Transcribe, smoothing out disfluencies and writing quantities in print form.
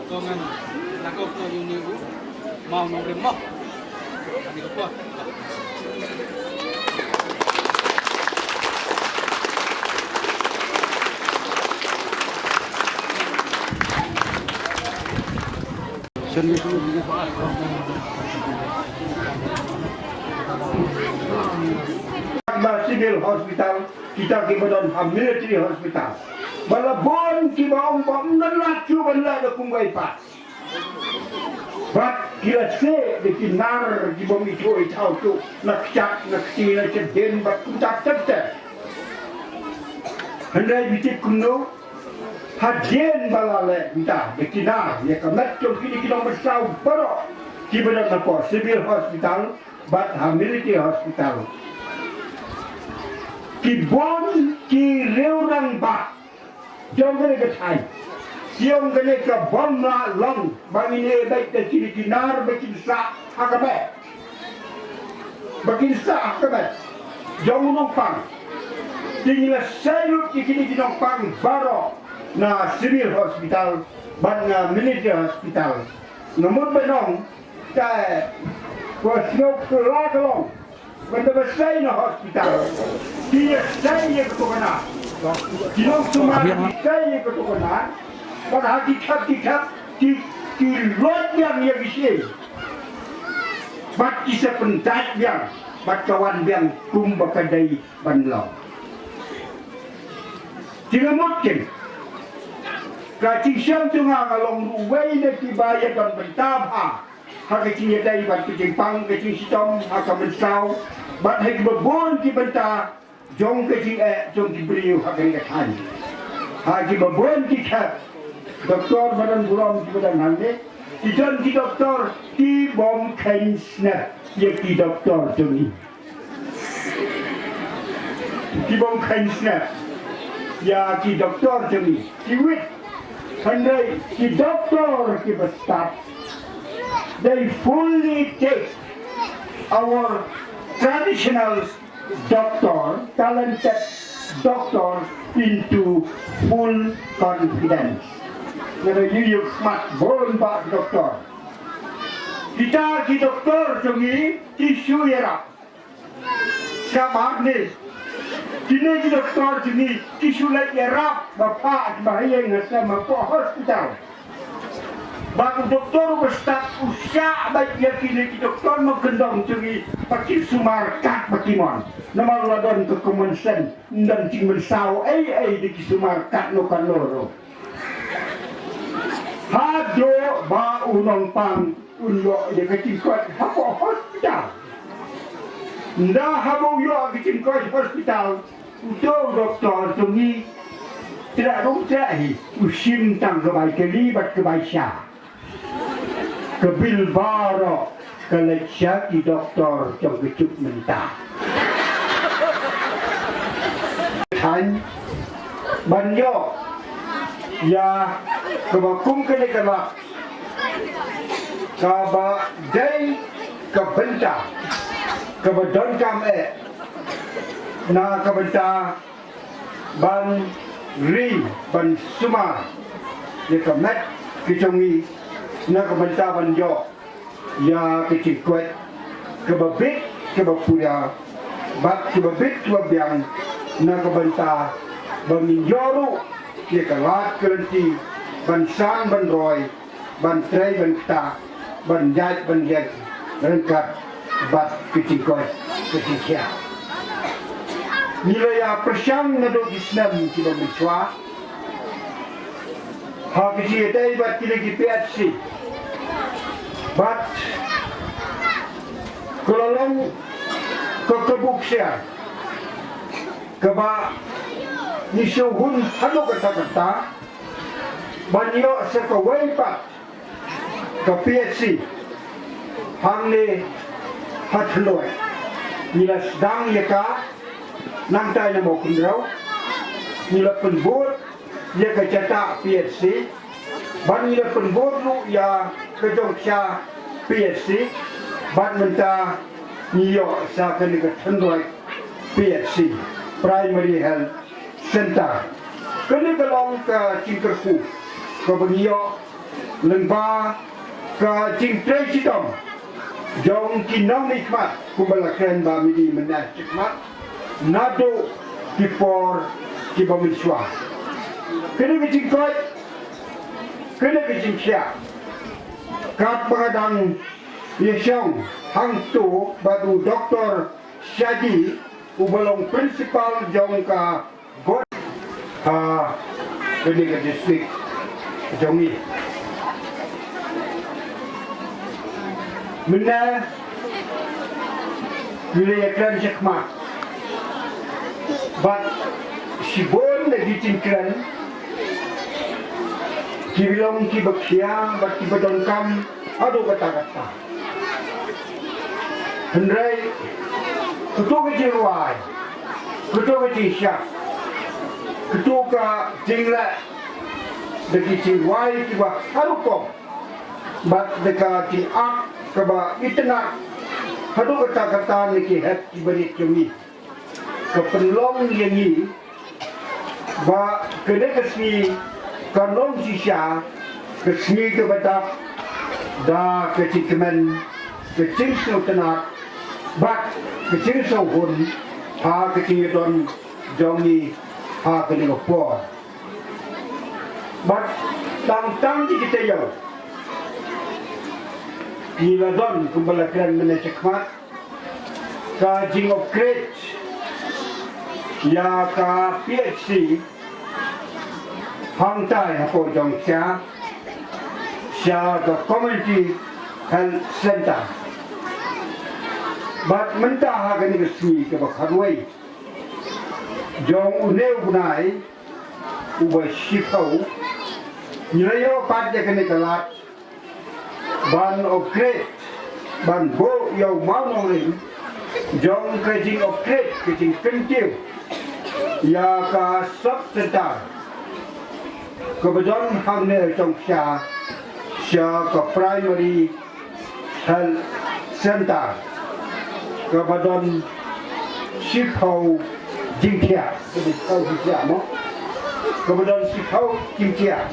Dengan nakop tu ini mau nombor mah, ini apa? Civil hospital, kita kemudian military hospital. Balabon kita orang menelat cuba lada kumbai pas. Bat kira se dikinar di bumi cuy tahu tu nak cak nak sila ceden bat kuntak cete. Hendak bitik kuno hadien balale kita dikinar ya kamat cum kini kita bersau baru kita nak civil hospital bat military hospital. Ki bon ki reurang ba jom kene ke thai siom kene ke bom la long bangine baik ke kiri kinar bakin sa akabe jom nompang tinggal sayut ki kini nompang baro na civil hospital ban na military hospital namun benong ka kuasno kelong benda besar na hospital dia saya ketukana di nongsumar saya ketukana pada hakikat di lot yang bisa bat kisah pentat yang bat kawan yang kumbakadai banlau tidak mungkin kacing siang tengah kalau ruway na tibaya dan bentabha hakikatnya dari bat kejempang kacing sitom akan mensau bat hai babon ki benta jong kacing jong diberiu hakikatan haji babon ki khat doktor badan buram ki badan hande ijon ki doktor ki bom khansna ye ki doktor joni ki bom khansna ya ki doktor joni ki wit handai ki doktor ki bestat. They fully take our traditional doctor, talented doctor into full confidence. Jadi you smart born pak doktor. Kita ki doktor jongi tisu era. Sabar ni. Kini ki doktor jongi tisu lagi era bapa bahaya ngasa mampu hospital. Bang doktor bestak usia baik ya kini ki doktor mengendong curi pakai sumar kat bakimon. Nama ladon ke komensen dan cing mensau di ki sumar kat no kanoro. Hado ba unong pang unlo ya kecing kot hapo hospital. Nda habo yo kecing kot hospital. Udo doktor curi tidak rumcahi usim tang kebaik kelibat kebaik syah. Kebil baro keleksia Ki Doktor trong kecup mentah. Tan banyo ya kebakum kene kala kaba dai kebenta kebedon kam na kebenta ban ri ban sumar ye kemet kicungi na kebenta banjo ya kecikuat kebabit kebapuya bat kebabit kebabiang na kebenta banginjoru ya kelat kelenti bansang banroy bantrai banta banjat banjat rengkat bat kecikuat kecikia nilai persyang nadok Islam kilometer hakiki dai bat kilegi PHC bat kolong kekebuksia keba nisuhun halo kata-kata banyo sekawai pat ke PHC hangne hatloi nila sedang yaka namtai namo kundrau nila penbut ya kecata PHC ban nila penbut lu ya kejongsia PHC ban menta niyo sa kene ke thendoi PHC Primary Health Center. Kena kelong ke Cingkerku, ke Bengiok, Lengba, ke Cingtrai Cidom, Jong Kinong Nikmat, Kumbalakan Bamidi Menas Cikmat, Nado Kipor Kibamiswa. Kena ke Cingkot, kena ke Cingsia, Kat Pengadang Shyieng Hang Tu Batu Doktor Sorkar Ki Ubalong Principal Jong Ka God Kena ke Distrik Jongi. Mena wilayah Kran Sekmat Bat Sibon lagi Cingkran Kibilong Kibaksia Bat Kibadongkam Ado kata-kata Hendrai Ketua Kecil Ruai Ketua Kecil Syak Ketua Ka Jinglat Dagi Cil Ruai Kiba Harukom Bat Deka Cil Ak Kaba Itenak Hadu kata-kata Niki Het Kibarik Jongi Kepenlong Yengi Ba Kena Kesmi Kanong Sisya Kesmi Kebatak Da Kecikemen Kecing Snow Tenak Bat Kecing Snow Hun Ha Kecing Yudon Jongi Ha Keningapur Bat Tang-tang di kita yau Ila don Kumbalakan Menecekmat Ka Jing of Great Ya Ka PhD Hang Tai Hapo Jong Sia Sia Ka Community Health Center Bat mentah hagan resmi ke Bakharway Jong Uneu Bunai Uba Shifau Nyelayo Pat Jakane Kalat Ban of Great Ban Bo Yau Mau Ring Jong Kajing of Great Kajing Kentiu Ya Ka Sub Center Kebetulan Hangne Jong Sia Sia Ka Primary Health Center Kebetulan Shifau Jingkia Kebetulan Shifau Jingkia